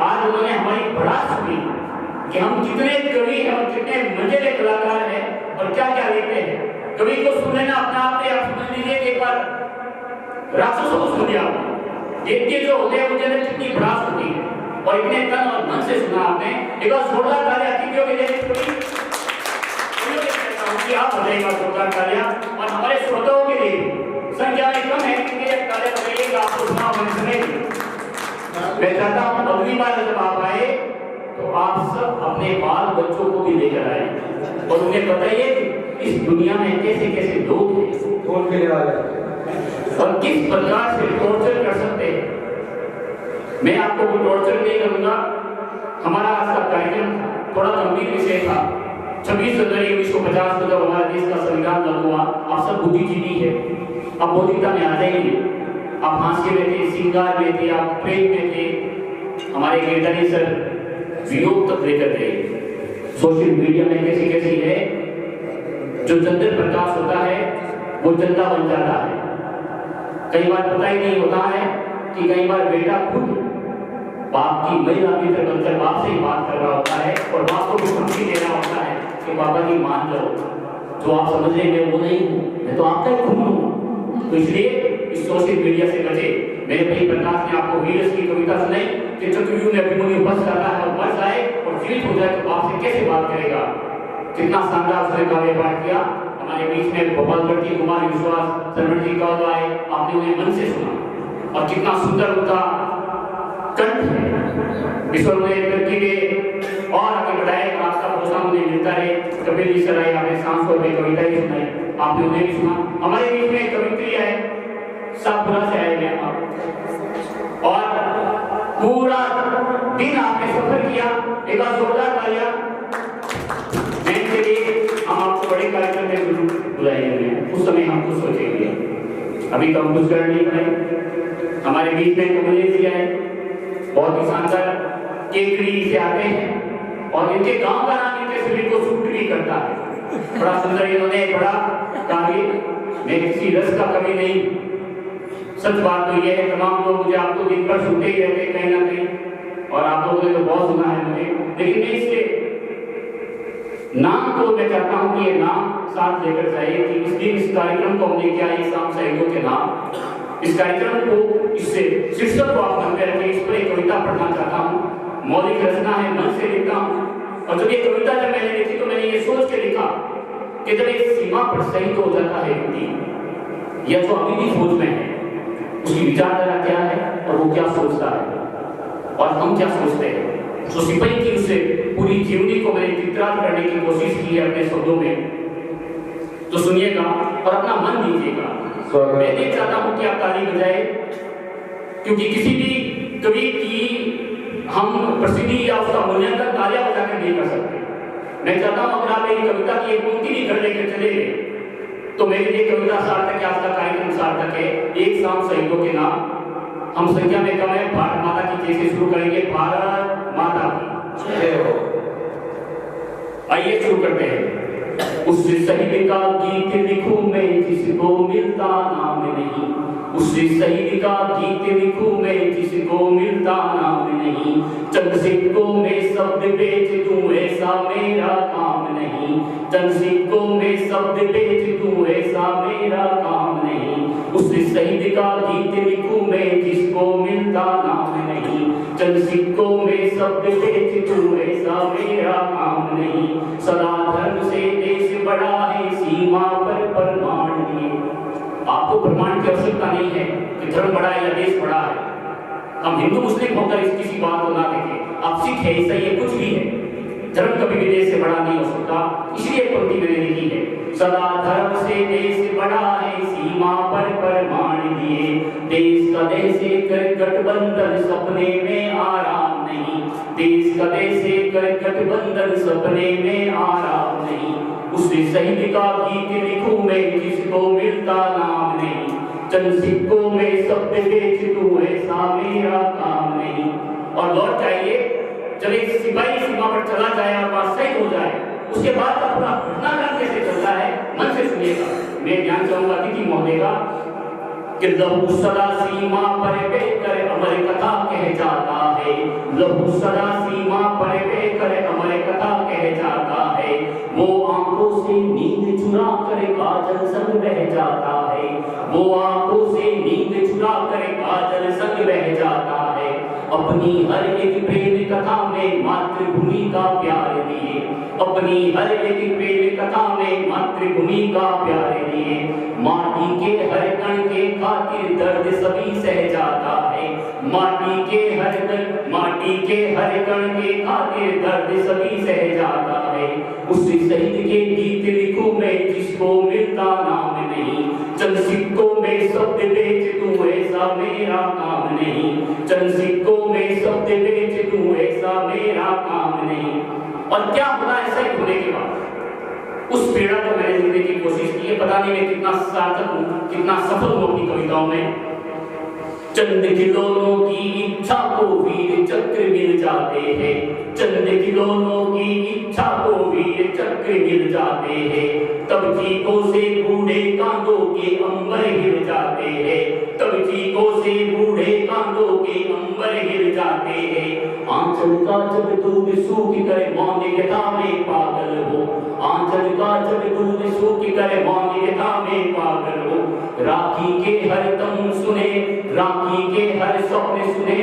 आज उन्होंने हमारी भड़ास सुनी कि हम कितने कवि हैं और कितने मजेदार कलाकार हैं और क्या क्या लिखते हैं। कवि को सुन लेना अपने आप में, आप समझ लीजिए कि एक बार राक्षसों को सुन लिया देखिए जो होते हैं मुझे कितनी भड़ास होती है और इतने तन और मन से सुना आपने। एक बार जोरदार तालियां अतिथियों के लिए आप बताइएगा, जोरदार तालियां। और हमारे श्रोताओं के लिए संख्या में कम है इसलिए तालियां बताइएगा, आपको सुना मैंने सुनेगी। मैं चाहता हूँ अगली बार जब आप आए तो आप सब अपने बाल बच्चों को भी लेकर आए और उन्हें बताइए कि इस दुनिया में कैसे कैसे लोग हैं, कौन मिलने वाले और किस प्रकार से टॉर्चर कर सकते हैं। मैं आपको कोई टॉर्चर नहीं करूंगा। हमारा आज का कार्यक्रम थोड़ा गंभीर विषय था। 26 जनवरी 1950 को जब हमारे देश का संविधान लागू हुआ, आप सब बुद्धिजीवी है, अब बौद्धिकता में आ जाएंगे। आप हास्य में थे, श्रृंगार में थे, आप प्रेम में थे। हमारे गिरधारी सर वियोग तक लेकर गए। सोशल मीडिया में कैसी कैसी है, जो चंद्र प्रकाश होता है वो चंदा बन जाता है। कई बार पता ही नहीं होता है कि कई बार बेटा खुद बाप की महिला मित्र बनकर बाप से ही बात कर रहा होता है और बाप को भी धमकी दे रहा होता है कि बाबा जी मान लो, जो आप समझ रहे हैं वो नहीं हूँ, मैं तो आपका ही खून हूँ। तो इसलिए इस सोशल मीडिया से बचे। मेरे भाई प्रकाश ने आपको वीरस की कविता सुनाई कि चक्रव्यूह में अभिमन्यु बच जाता है और मर जाए और जीवित हो जाए तो बाप से कैसे बात करेगा। कितना शानदार उसने काव्य पाठ किया। हमारे बीच में भोपालगढ़ की कुमारी विश्वास शर्मण जी का आए, आपने उन्हें मन से सुना और कितना सुंदर उनका कंठ है। विश्व में करके के और आगे बढ़ाए, आपका प्रोत्साहन उन्हें मिलता रहे। कपिल जी सर आए, आपने सांस और कविता ही सुनाई, आपने उन्हें भी सुना। हमारे बीच में कवित्री है सातपुरा से आए हैं आप और पूरा दिन आपने सफर किया। एक बार जोरदार तालियां के लिए। हम आपको बड़े कार्यक्रम में बुलाएंगे, उस समय हम कुछ सोचेंगे, अभी तो हम कुछ कर नहीं पाए। हमारे बीच में कमलेश जी आए, बहुत ही शानदार केकड़ी से आते हैं और इनके गांव का नाम इनके शरीर को सूट भी करता है। बड़ा सुंदर इन्होंने बड़ा काव्य, मैं किसी रस का कवि नहीं। सच बात तो यह है, तमाम लोग मुझे आपको दिन भर सुनते ही रहते कहीं ना कहीं और आप लोगों ने तो बहुत सुना है मुझे, लेकिन मैं इसके नाम को मैं चाहता हूं कि ये नाम साथ लेकर जाए कि इस दिन इस कार्यक्रम को हमने किया एक शाम सहयोगियों के नाम। इस कार्यक्रम को इससे शीर्षक को आप मन में रखें। इस पर एक कविता पढ़ना चाहता हूँ, मौलिक रचना है, मन से लिखता हूँ। और जब ये कविता जब मैंने लिखी तो मैंने ये सोच के लिखा कि जब एक सीमा पर शहीद हो जाता है व्यक्ति या जो अभी भी फौज में है, उसकी विचारधारा क्या है और वो क्या सोचता है और हम क्या सोचते हैं। तो सिपाही की उससे पूरी जीवनी को मैंने चित्रांत करने की कोशिश की है अपने शब्दों में, तो सुनिएगा और अपना मन दीजिएगा। मैं नहीं चाहता हूं कि आप ताली बजाए, क्योंकि किसी भी कवि की हम प्रसिद्धि या उसका मूल्यांकन तालियां बजाकर नहीं कर सकते। मैं चाहता हूं अगर आप मेरी कविता की एक पंक्ति भी घर लेकर चले गए तो मेरे लिए कविता सार्थक है, आज का कार्यक्रम सार्थक है। एक शाम शहीदों के नाम, हम संख्या में कम है, भारत माता की जैसे शुरू करेंगे, भारत माता की जय हो। आइए शुरू करते हैं। उस शहीद का गीत लिखूं मैं जिसको मिलता नाम नहीं, उस शहीद का गीत लिखूं मैं जिसको मिलता नाम नहीं। चंद सिक्कों में शब्द बेच दूं ऐसा मेरा काम नहीं, चंद सिक्कों में शब्द बेच दूं ऐसा मेरा काम नहीं। उस शहीद का गीत लिखूं मैं जिसको मिलता नाम नहीं, चंद सिक्कों में शब्द बेच दूं ऐसा मेरा काम नहीं। सदा धर्म से देश बड़ा है, सीमा पर प्रमाण दिए। आपको प्रमाण की आवश्यकता नहीं है कि धर्म बड़ा है या देश बड़ा है। हम हिंदू मुस्लिम होकर इस किसी बात को ना देखें, आप सिख है, ईसाई है, कुछ भी है, धर्म कभी भी देश से बड़ा नहीं हो सकता। इसलिए पंक्ति मैंने लिखी है, सदा धर्म से देश बड़ा है, सीमा पर प्रमाण दिए। देश का देश कर गठबंधन सपने में आराम नहीं, देश का देश कर गठबंधन सपने में आराम नहीं। उस शहीद का गीत लिखूं मैं जिसको मिलता नाम नहीं, चंद सिक्कों में शब्द बेच दूं ऐसा मेरा काम नहीं। और लौट जाइए, जब एक सिपाही सीमा पर चला जाए और वहां शहीद हो जाए, उसके बाद का पूरा घटनाक्रम कैसे चलता है मन से सुनिएगा। मैं ध्यान चाहूंगा अतिथि महोदय का कि लहू सदा सीमा पर बेकर अमर कथा कह जाता है, लहू सदा सीमा पर बेकर अमर कथा कह जाता है। वो आंखों से नींद चुरा कर काजल संग बह जाता है, वो आंखों से नींद चुरा कर काजल संग बह जाता है। अपनी हर एक प्रेम कथा में मातृभूमि का प्यार लिए, अपनी हर एक प्रेम कथा में मातृभूमि का प्यार लिए। माटी के हर कण के खातिर दर्द सभी सह जाता है, माटी के हर कण के खातिर दर्द सभी सह जाता है। उस शहीद के गीत लिखूं मैं जिसको मिलता नाम नहीं, चंद सिक्कों में शब्द बेच दूं ऐसा मेरा काम नहीं, चंद सिक्कों में शब्द बेच दूं ऐसा मेरा काम नहीं। और क्या होता है शहीद होने के बाद? उस पीड़ा को मैंने जीने की कोशिश की है, पता नहीं मैं कितना सार्थक हूं, कितना सफल हूं अपनी कविताओं में। चंद खिलौनों की इच्छा को वीर चक्र मिल जाते हैं, चंद खिलौनों की इच्छा को वीर चक्र मिल जाते हैं। तब चीखों से बूढ़े कांधों के अंबर हिल जाते हैं, तब चीखों से बूढ़े कांधों के अंबर हिल जाते हैं। आंचल का जब दूध सूख कर मौनिकता में पागल हो, आंचल का जब दूध सूख कर मौनिकता में पागल हो। राखी के हर दम सुने, राखी के हर स्वप्न सुने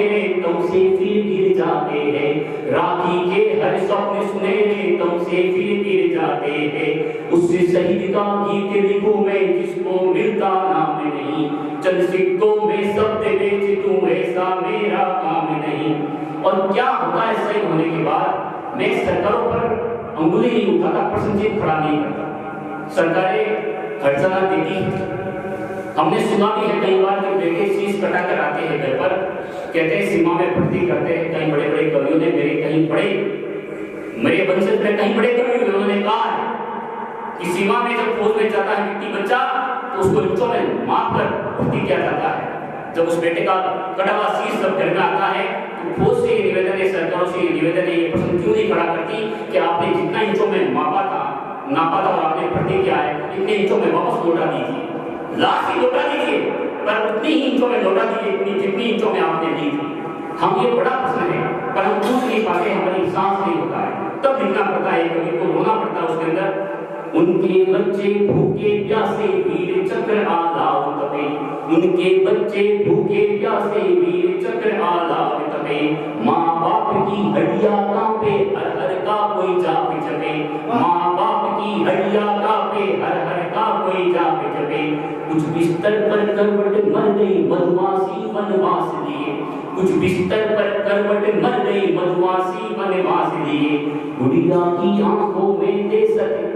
तुमसे फिर गिर जाते हैं, राखी के हर स्वप्न सुने तुमसे फिर गिर जाते हैं। उस शहीद का गीत लिखूं मैं जिसको मिलता नाम नहीं, चंद सिक्कों में शब्द बेच दूं ऐसा मेरा काम नहीं। और क्या होता है शहीद होने के बाद? मैं सरकारों पर अंगुली नहीं उठाता, प्रश्नचिन्ह खड़ा नहीं करता। सरकारें खर्चा देती, हमने सुना भी है कई बार कि बेटे शीश कटा कर आते हैं घर पर, कहते हैं सीमा में भर्ती करते हैं। कई बड़े बड़े कवियों ने मेरे वंशज में कई बड़े कवियों ने कहा कि सीमा में जब फौज में जाता है व्यक्ति बच्चा तो उसको इंचों में माप कर भर्ती किया जाता है। जब उस बेटे का कटा हुआ शीश जब घर में आता है तो फौज से ये निवेदन है, सरकारों से ये निवेदन है, ये प्रश्न क्यों नहीं खड़ा करती कि आपने जितना इंचों में नापा था और आपने भर्ती किया है, इतने इंचों में वापस लौटा दीजिए, लाश ही लौटा दीजिए, पर उतनी ही इंचों में लौटा दीजिए जितनी इंचों में आपने दी थी। हम ये बड़ा प्रश्न है, पर हम पूछ नहीं पाते, हमारी सांस नहीं होता है। तब लिखना पड़ता है, कवि को रोना पड़ता है उसके अंदर। उनके बच्चे भूखे प्यासे वीर चक्र आलाव तपे, उनके बच्चे भूखे प्यासे वीर चक्र आलाव तपे। माँ बाप की हड्डियां कांपे हर हर का कोई जाप जपे, माँ बाप की हड्डियां कांपे हर हर का कोई जाप जपे। कुछ बिस्तर पर करवट मर गई मधुमासी वनवास लिए, कुछ बिस्तर पर करवट मर गई मधुमासी वनवास लिए। गुड़िया की आंखों में दे सके,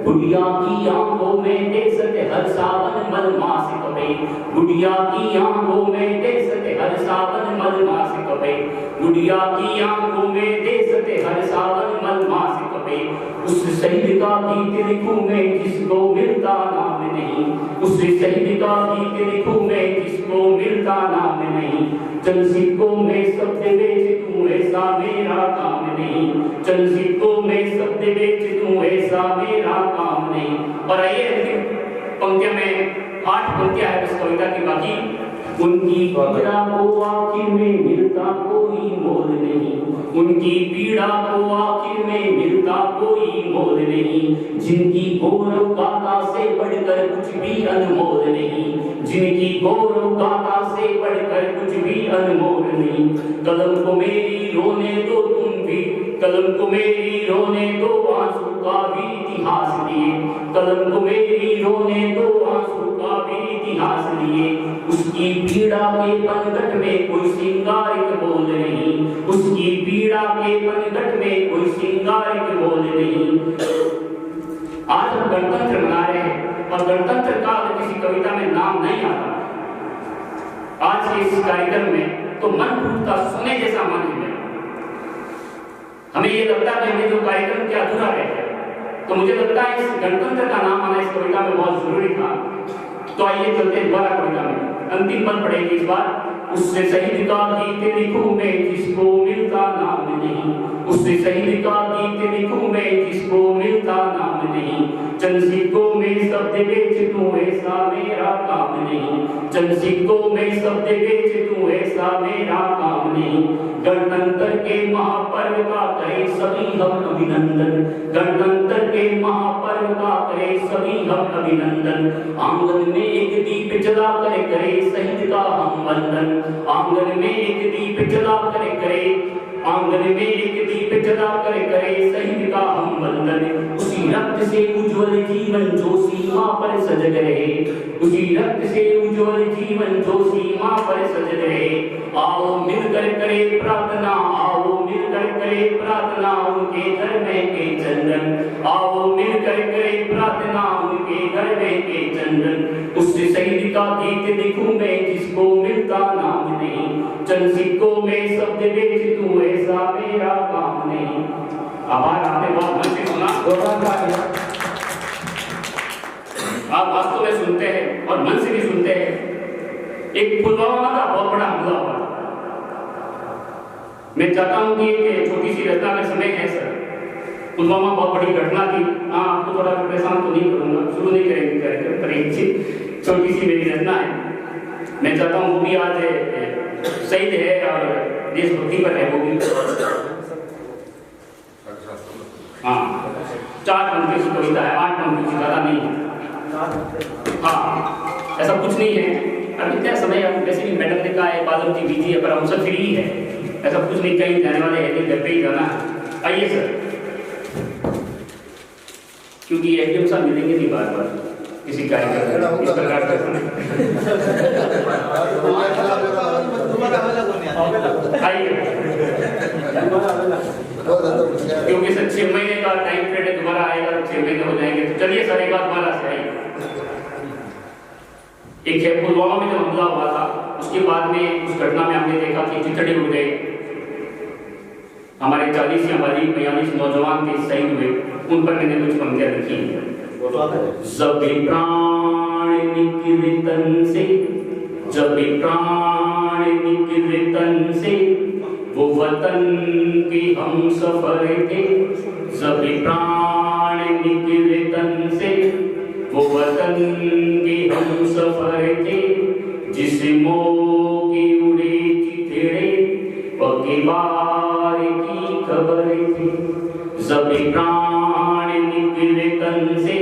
गुड़िया की आंखों में दे सके हर सावन मलमास कपे, गुड़िया की आंखों में दे सके हर सावन मलमास कपे, गुड़िया की आंखों में दे सके हर सावन मलमास कपे। उस शहीद का गीत लिखूं मैं जिसको मिलता नाम नहीं, उस शहीद का गीत लिखूं मैं जिसको मिलता नाम नहीं। चंद सिक्कों में शब्द बेच दूं ऐसा मेरा काम नहीं, चंद सिक्कों में शब्द बेच दूं ऐसा मेरा काम नहीं। और आइए अंतिम पंक्तियों में 8 पंक्तियां है इस कविता की बाकी। उनकी पीड़ा को आखिर में मिलता कोई मोल नहीं, उनकी पीड़ा को आखिर में मिलता कोई मोल नहीं। जिनकी गौरव गाथा से बढ़कर कुछ भी अनमोल नहीं, जिनकी गौरव गाथा से बढ़कर कुछ भी अनमोल नहीं। कलम को मेरी रोने दो तुम भी, कलम को मेरी रोने दो आंसू का भी इतिहास लिए, कलम को मेरी रोने दो आंसू का भी इतिहास लिए। उसकी पीड़ा के पनघट में कोई श्रृंगारिक बोल नहीं, उसकी पीड़ा के पनघट में कोई श्रृंगारिक बोल नहीं। आज हम गणतंत्र मना रहे हैं और गणतंत्र का अगर किसी कविता में नाम नहीं आता आज के इस कार्यक्रम में तो मन टूटता, सोने जैसा मन है। हमें ये लगता है कि हमने जो कार्यक्रम किया अधूरा रह गया, तो मुझे लगता है इस गणतंत्र का नाम आना इस कविता में बहुत जरूरी था। तो आइए चलते दोबारा कविता में, अंतिम पद पढ़ेंगे इस बार। उससे शहीद का गीत लिखूं मैं जिसको मिलता नाम नहीं, उससे शहीद का गीत लिखूं मैं जिसको मिलता नाम नहीं। चंद सिक्कों में शब्द शब्द बेच दूं ऐसा मेरा काम नहीं, चंद सिक्कों में शब्द बेच दूं ऐसा मेरा काम नहीं। गणतंत्र के महापर्व का करें सभी हम अभिनंदन, गणतंत्र के महापर्व का करें सभी हम अभिनंदन। आंगन में एक दीप जला कर करे शहीद का हम वंदन, आंगन में एक दीप जला कर करे, आंगन में एक दीप जला कर करे शहीद का हम वंदन। उसी रक्त से उज्जवल जीवन जो सीमा पर सजग रहे, उसी रक्त से उज्जवल जीवन जो सीमा पर सजग रहे। आओ मिलकर करे प्रार्थना, आओ मिलकर करे प्रार्थना उनके घर में के चंदन, आओ मिलकर करे प्रार्थना उनके घर में के चंदन। उस शहीद का गीत लिखूं मैं जिसको मिलता नाम नहीं, चंद सिक्कों में शब्द बेच दूं ऐसा मेरा काम नहीं। आभार, आपने बहुत मन से सुना। आप वास्तव में सुनते हैं और मन से भी सुनते हैं। एक पुलवामा का बहुत बड़ा हमला हुआ। मैं चाहता हूं कि एक छोटी सी रचना में समय है सर। पुलवामा बहुत बड़ी घटना थी। हाँ, आपको थोड़ा परेशान तो नहीं करूंगा, शुरू नहीं करेंगे कार्यक्रम, पर एक छोटी सी मेरी रचना है। मैं चाहता हूँ वो भी आज शहीद है और देशभक्ति पर है वो भी। हाँ, 4 पंक्ति की कविता है, 8 पंक्ति की, ज़्यादा नहीं है। हाँ, ऐसा कुछ नहीं है। अभी क्या समय है, वैसे भी मैडम ने कहा है बादल बिजी है, पर हम सब फ्री है, ऐसा कुछ नहीं, कहीं जाने वाले हैं नहीं, घर पे ही जाना है। आइए सर, क्योंकि एकदम साथ मिलेंगे नहीं बार बार किसी कार्यक्रम इस प्रकार का। क्योंकि सर 6 महीने का टाइम पीरियड है, दोबारा आएगा तो 6 महीने हो जाएंगे। तो चलिए सर, एक बार दोबारा से आइए। एक है पुलवामा में जब हमला हुआ था, उसके बाद में उस घटना में हमने देखा कि चिथड़े उड़ गए, हमारे 40 या 42 नौजवान थे शहीद हुए। उन पर मैंने कुछ पंक्तियां लिखी। जब भी प्राण निकले तन से, जब भी प्राण निकले तन से, वो वतन के हम सफर थे। जब भी प्राण निकले तन से, वो वतन के हम सफर थे। जिस मोह के उड़े चिथड़े, पक्की बार की खबर थी। जब भी प्राण निकले तन से,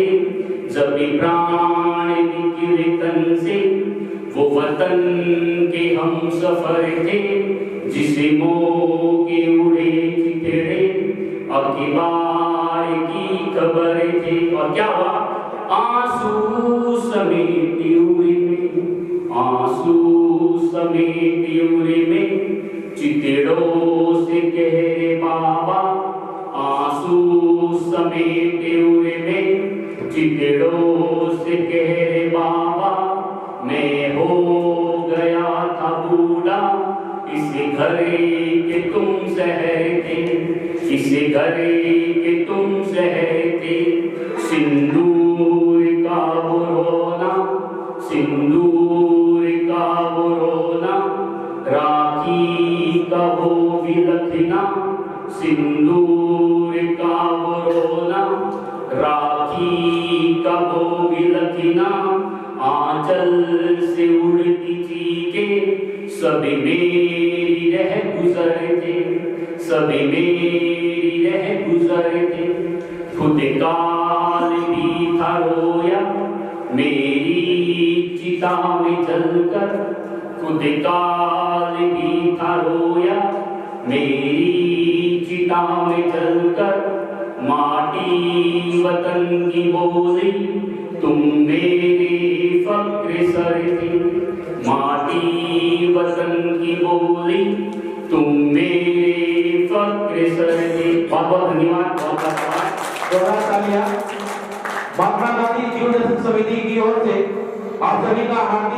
जब भी प्राण निकले तन से, वो वतन के हम सफर थे। जिस मोह के उड़े चिथड़े, पक्की बार की खबर थी। और क्या हुआ? आंसू समेटे उरे में, आंसू समेटे उरे में, चिथड़ों से कह रे बाबा, आंसू समेटे उरे में, चिथड़ों से कह रे बाबा। मैं हो गया था बूढ़ा, इस घर के तुम शहर थे, इस घर के तुम शहर थे। सिंदूर का वो रोना, सिंदूर का वो रोना, राखी का वो विलखना, सिंदूर का वो रोना, राखी का वो विलखना। आंचल से उड़ती चीखें सभी मेरी रह गुजरते, सभी मेरी रह गुजरते। खुद काल भी था रोया मेरी चिता में जलकर, खुद काल भी था रोया मेरी चिता में जलकर। माटी वतन की बोली तुम मेरे फक्र सर थे, माटी वतन की बोली तुम मेरे फक्र सर थे। बहुत बहुत धन्यवाद, बहुत धन्यवाद। महात्मा गांधी जीवन समिति की ओर से आप सभी का हार्दिक